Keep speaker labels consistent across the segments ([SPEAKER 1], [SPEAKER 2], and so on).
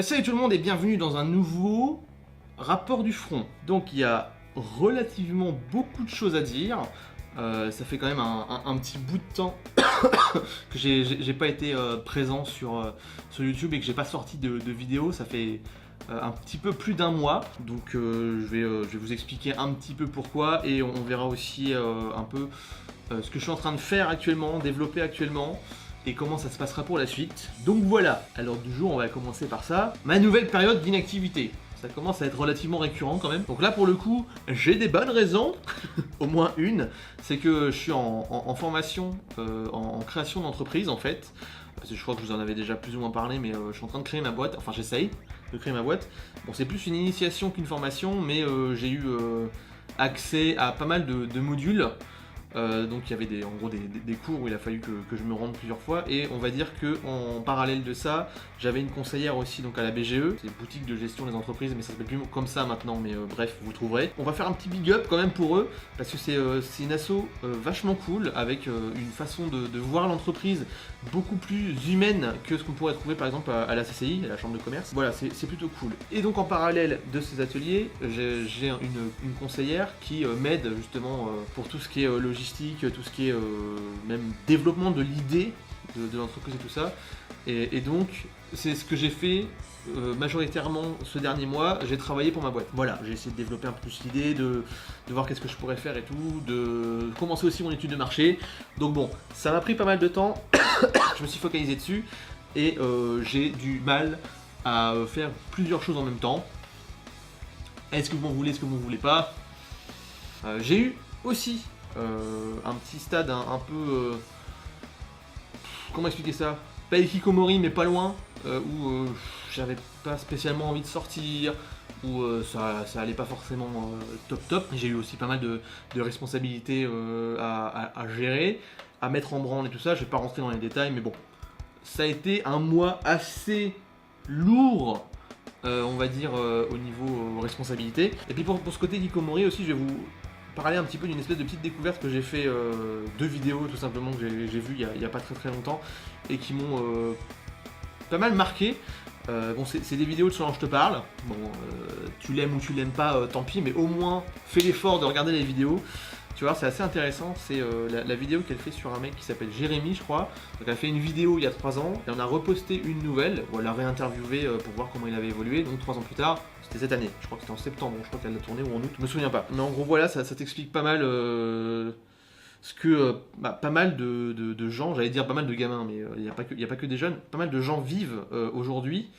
[SPEAKER 1] Salut tout le monde et bienvenue dans un nouveau rapport du front. Donc il y a relativement beaucoup de choses à dire. Ça fait quand même un petit bout de temps que j'ai pas été présent sur YouTube et que j'ai pas sorti de vidéo. Ça fait un petit peu plus d'un mois. Donc je vais vous expliquer un petit peu pourquoi et on verra aussi un peu ce que je suis en train de faire actuellement, développer actuellement et comment ça se passera pour la suite. Donc voilà, à l'ordre du jour, on va commencer par ça. Ma nouvelle période d'inactivité. Ça commence à être relativement récurrent quand même. Donc là, pour le coup, j'ai des bonnes raisons, au moins une, c'est que je suis en formation, en création d'entreprise en fait. Parce que je crois que je vous en avais déjà plus ou moins parlé, mais je suis en train de créer ma boîte, enfin j'essaye de créer ma boîte. Bon, c'est plus une initiation qu'une formation, mais j'ai eu accès à pas mal de modules. Donc il y avait en gros des cours où il a fallu que je me rende plusieurs fois et on va dire que en parallèle de ça j'avais une conseillère aussi donc à la BGE, c'est boutique de gestion des entreprises mais ça s'appelle plus comme ça maintenant mais bref vous trouverez. On va faire un petit big up quand même pour eux parce que c'est une asso vachement cool avec une façon de voir l'entreprise beaucoup plus humaine que ce qu'on pourrait trouver par exemple à la CCI, à la chambre de commerce. Voilà, c'est plutôt cool. Et donc en parallèle de ces ateliers, j'ai une conseillère qui m'aide justement pour tout ce qui est logistique, tout ce qui est même développement de l'idée de l'entreprise et tout ça. Et donc c'est ce que j'ai fait majoritairement ce dernier mois, j'ai travaillé pour ma boîte. Voilà, j'ai essayé de développer un peu plus l'idée, de voir qu'est-ce que je pourrais faire et tout, de commencer aussi mon étude de marché. Donc bon, ça m'a pris pas mal de temps, je me suis focalisé dessus et j'ai du mal à faire plusieurs choses en même temps. Est-ce que vous m'en voulez, est-ce que vous m'en voulez pas? J'ai eu aussi un petit stade un peu... comment expliquer ça? Pas Hikikomori mais pas loin, où j'avais pas spécialement envie de sortir, où ça allait pas forcément top. J'ai eu aussi pas mal de responsabilités à gérer, à mettre en branle et tout ça, je vais pas rentrer dans les détails mais bon. Ça a été un mois assez lourd, on va dire, au niveau responsabilité. Et puis pour ce côté Hikikomori aussi, je vais vous parler un petit peu d'une espèce de petite découverte que j'ai fait, deux vidéos tout simplement que j'ai vues il y a pas très longtemps et qui m'ont pas mal marqué. Bon, c'est des vidéos de ce dont je te parle. Bon, tu l'aimes ou tu l'aimes pas, tant pis, mais au moins fais l'effort de regarder les vidéos. Tu vois, c'est assez intéressant. C'est la vidéo qu'elle fait sur un mec qui s'appelle Jérémy, je crois. Donc, elle a fait une vidéo il y a 3 ans et on a reposté une nouvelle. Où elle l'a réinterviewé pour voir comment il avait évolué. Donc 3 ans plus tard, c'était cette année. Je crois que c'était en septembre. Je crois qu'elle l'a tourné ou en août. Je me souviens pas. Mais en gros, voilà, ça t'explique pas mal. Ce que pas mal de gens, j'allais dire pas mal de gamins, mais il n'y a pas que des jeunes, pas mal de gens vivent aujourd'hui.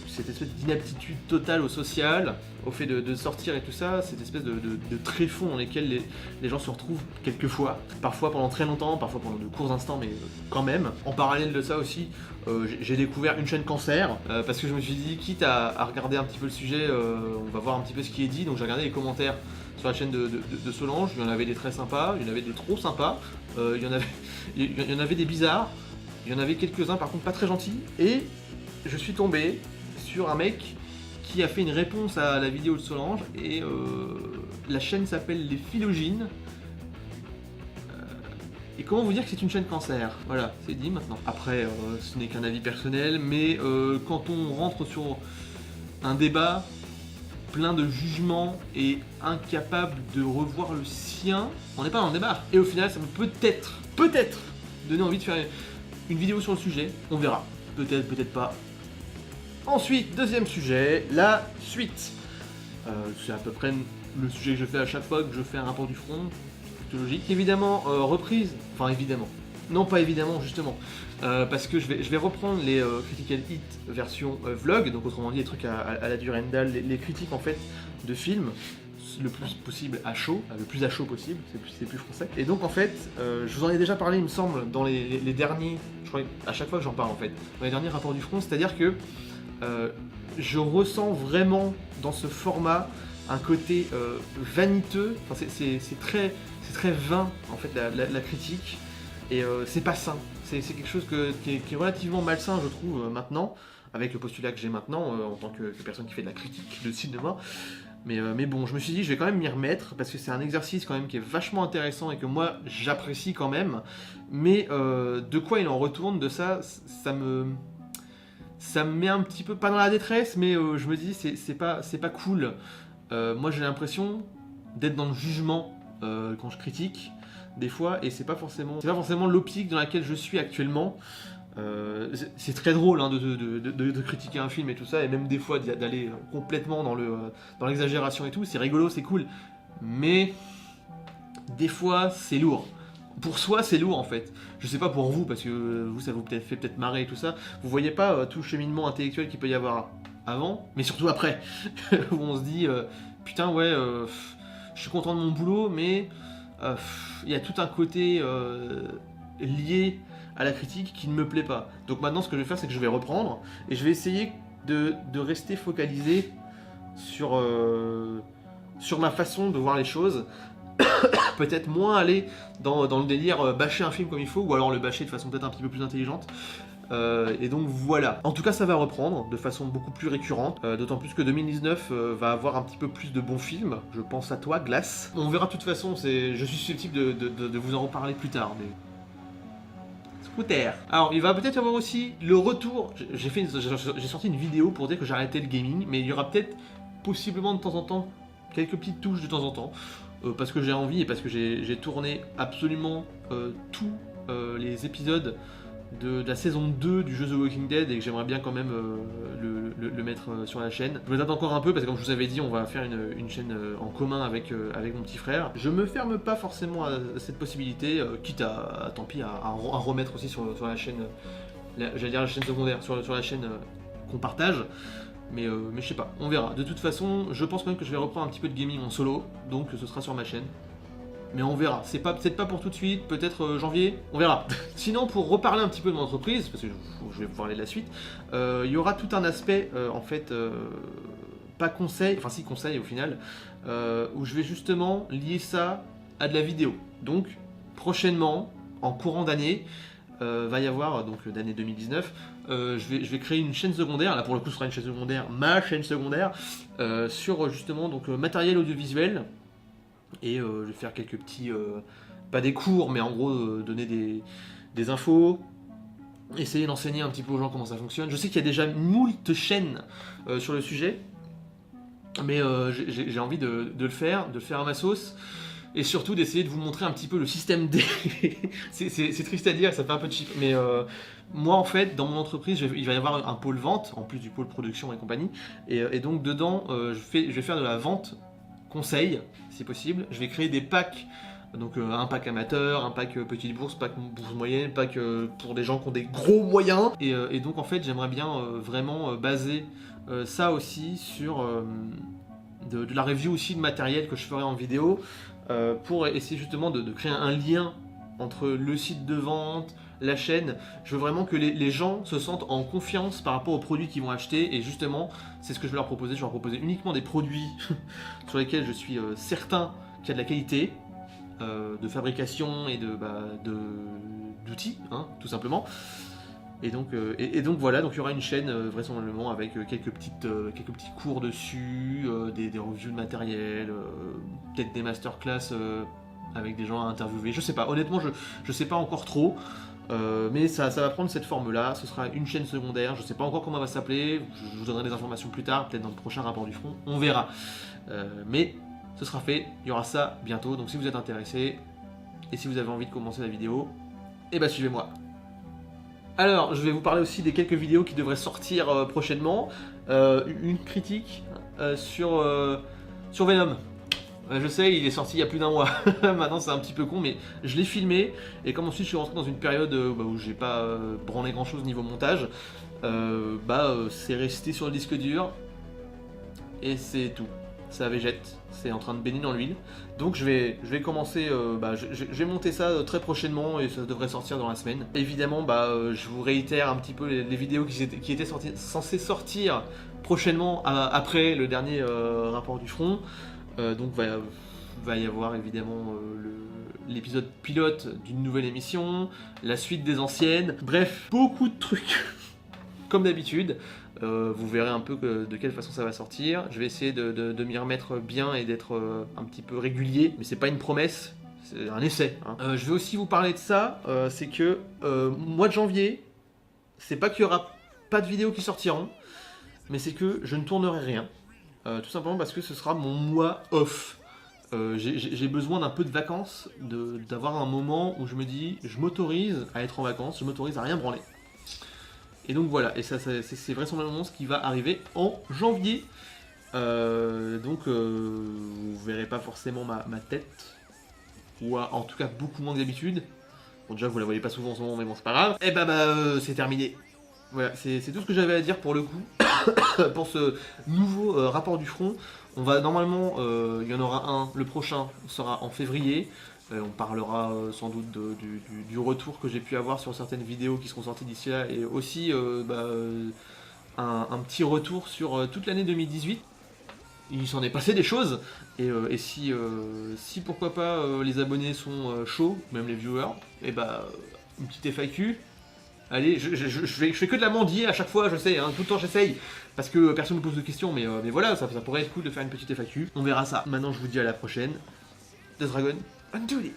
[SPEAKER 1] Cette espèce d'inaptitude totale au social, au fait de sortir et tout ça, cette espèce de tréfonds dans lesquels les gens se retrouvent quelquefois, parfois pendant très longtemps, parfois pendant de courts instants, mais quand même. En parallèle de ça aussi, j'ai découvert une chaîne cancer, parce que je me suis dit, quitte à regarder un petit peu le sujet, on va voir un petit peu ce qui est dit, donc j'ai regardé les commentaires sur la chaîne de Solange, il y en avait des très sympas, il y en avait des trop sympas, il y en avait des bizarres, il y en avait quelques-uns par contre pas très gentils, et je suis tombé sur un mec qui a fait une réponse à la vidéo de Solange et la chaîne s'appelle Les Philogines. Et comment vous dire que c'est une chaîne cancer? Voilà, c'est dit maintenant. Après, ce n'est qu'un avis personnel, mais quand on rentre sur un débat plein de jugements et incapable de revoir le sien, on n'est pas dans le débat. Et au final, ça peut peut-être donner envie de faire une vidéo sur le sujet. On verra. Peut-être, peut-être pas. Ensuite, deuxième sujet, la suite. C'est à peu près le sujet que je fais à chaque fois que je fais un rapport du front, plutôt logique. Évidemment, reprise, enfin évidemment, non pas évidemment justement, parce que je vais reprendre les Critical Hit version vlog, donc autrement dit les trucs à la Durandal, les critiques en fait de films, le plus possible à chaud, le plus à chaud possible, c'est plus français. Et donc en fait, je vous en ai déjà parlé il me semble dans les derniers, je crois à chaque fois que j'en parle en fait, dans les derniers rapports du front, c'est-à-dire que je ressens vraiment dans ce format un côté vaniteux, enfin, c'est très vain en fait la critique, et c'est pas sain, c'est quelque chose qui est relativement malsain je trouve maintenant, avec le postulat que j'ai maintenant en tant que personne qui fait de la critique de cinéma. Mais bon, je me suis dit je vais quand même m'y remettre, parce que c'est un exercice quand même qui est vachement intéressant et que moi j'apprécie quand même, mais de quoi il en retourne de ça, ça me met un petit peu, pas dans la détresse, mais je me dis c'est pas cool. Moi j'ai l'impression d'être dans le jugement quand je critique des fois, et c'est pas forcément l'optique dans laquelle je suis actuellement. C'est très drôle hein, de critiquer un film et tout ça, et même des fois d'aller complètement dans l'exagération et tout, c'est rigolo, c'est cool, mais des fois c'est lourd. Pour soi c'est lourd en fait. Je sais pas pour vous, parce que vous ça vous fait peut-être marrer et tout ça, vous voyez pas tout le cheminement intellectuel qu'il peut y avoir avant, mais surtout après, où on se dit putain ouais, je suis content de mon boulot, mais il y a tout un côté lié à la critique qui ne me plaît pas. Donc maintenant ce que je vais faire, c'est que je vais reprendre et je vais essayer de rester focalisé sur ma façon de voir les choses. Peut-être moins aller dans le délire bâcher un film comme il faut, ou alors le bâcher de façon peut-être un petit peu plus intelligente. Et donc voilà. En tout cas, ça va reprendre de façon beaucoup plus récurrente, d'autant plus que 2019 va avoir un petit peu plus de bons films. Je pense à toi, Glace. On verra de toute façon, je suis susceptible de vous en reparler plus tard. Mais... Scooter. Alors, il va peut-être y avoir aussi le retour. J'ai sorti une vidéo pour dire que j'arrêtais le gaming, mais il y aura peut-être possiblement de temps en temps quelques petites touches de temps en temps. Parce que j'ai envie et parce que j'ai tourné absolument tous les épisodes de la saison 2 du jeu The Walking Dead, et que j'aimerais bien quand même le mettre sur la chaîne. Je me tâte encore un peu parce que comme je vous avais dit, on va faire une chaîne en commun avec mon petit frère. Je me ferme pas forcément à cette possibilité, quitte tant pis à remettre aussi sur la chaîne, j'allais dire la chaîne secondaire, sur la chaîne qu'on partage. Mais je sais pas, on verra. De toute façon, je pense même que je vais reprendre un petit peu de gaming en solo, donc ce sera sur ma chaîne. Mais on verra, c'est peut-être pas pour tout de suite, peut-être janvier, on verra. Sinon, pour reparler un petit peu de mon entreprise, parce que je vais pouvoir aller de la suite, il y aura tout un aspect, en fait, pas conseil, enfin si conseil au final, où je vais justement lier ça à de la vidéo. Donc, prochainement, en courant d'année, va y avoir, donc d'année 2019, je vais créer une chaîne secondaire, là pour le coup ce sera une chaîne secondaire, ma chaîne secondaire, sur justement donc, matériel audiovisuel, et je vais faire quelques petits, pas des cours, mais en gros donner des infos, essayer d'enseigner un petit peu aux gens comment ça fonctionne. Je sais qu'il y a déjà moult chaînes sur le sujet, mais j'ai envie de le faire à ma sauce. Et surtout d'essayer de vous montrer un petit peu le système D. C'est triste à dire, ça fait un peu cheap, mais moi en fait dans mon entreprise il va y avoir un pôle vente en plus du pôle production et compagnie, et donc dedans je vais faire de la vente conseil si possible. Je vais créer des packs, donc un pack amateur, un pack petite bourse, pack bourse moyenne, pack pour des gens qui ont des gros moyens, et donc en fait j'aimerais bien vraiment baser ça aussi sur de la review aussi de matériel que je ferai en vidéo, pour essayer justement de créer un lien entre le site de vente, la chaîne. Je veux vraiment que les gens se sentent en confiance par rapport aux produits qu'ils vont acheter, et justement c'est ce que je vais leur proposer. Je vais leur proposer uniquement des produits sur lesquels je suis certain qu'il y a de la qualité de fabrication et d'outils, hein, tout simplement. Et donc voilà, donc il y aura une chaîne vraisemblablement avec quelques petits cours dessus, des reviews de matériel, peut-être des masterclass avec des gens à interviewer. Je sais pas, honnêtement je sais pas encore trop, mais ça va prendre cette forme-là. Ce sera une chaîne secondaire, je sais pas encore comment elle va s'appeler, je vous donnerai des informations plus tard, peut-être dans le prochain rapport du front, on verra. Mais ce sera fait, il y aura ça bientôt, donc si vous êtes intéressé et si vous avez envie de commencer la vidéo, et bah suivez-moi. Alors, je vais vous parler aussi des quelques vidéos qui devraient sortir prochainement. Une critique sur Venom. Je sais, il est sorti il y a plus d'un mois. Maintenant, c'est un petit peu con, mais je l'ai filmé. Et comme ensuite je suis rentré dans une période où j'ai pas branlé grand chose niveau montage, c'est resté sur le disque dur. Et c'est tout. Ça végète, c'est en train de baigner dans l'huile. Donc je vais commencer, je vais monter ça très prochainement, et ça devrait sortir dans la semaine. Évidemment, je vous réitère un petit peu les vidéos qui étaient censées sortir prochainement après le dernier rapport du front. Donc va y avoir évidemment l'épisode pilote d'une nouvelle émission, la suite des anciennes, bref, beaucoup de trucs. Comme d'habitude, vous verrez un peu de quelle façon ça va sortir. Je vais essayer de m'y remettre bien et d'être un petit peu régulier, mais c'est pas une promesse, c'est un essai. Hein. Je vais aussi vous parler de ça, c'est que mois de janvier, c'est pas qu'il y aura pas de vidéos qui sortiront, mais c'est que je ne tournerai rien. Tout simplement parce que ce sera mon mois off. J'ai besoin d'un peu de vacances, d'avoir un moment où je me dis, je m'autorise à être en vacances, je m'autorise à rien branler. Et donc voilà, et ça c'est vraisemblablement ce qui va arriver en janvier. Vous verrez pas forcément ma tête, ou en tout cas beaucoup moins que d'habitude. Bon, déjà vous la voyez pas souvent en ce moment, mais bon, c'est pas grave. Et c'est terminé. Voilà, c'est tout ce que j'avais à dire pour le coup. Pour ce nouveau rapport du front. On va normalement, il y en aura un, le prochain sera en février. On parlera sans doute du retour que j'ai pu avoir sur certaines vidéos qui seront sorties d'ici là, et aussi un petit retour sur toute l'année 2018. Il s'en est passé des choses, et si pourquoi pas les abonnés sont chauds, même les viewers, et une petite FAQ. Allez, je fais que de la mendier à chaque fois, je sais, hein, tout le temps j'essaye, parce que personne ne me pose de questions, mais voilà, ça pourrait être cool de faire une petite FAQ. On verra ça. Maintenant je vous dis à la prochaine. The Dragon, until it.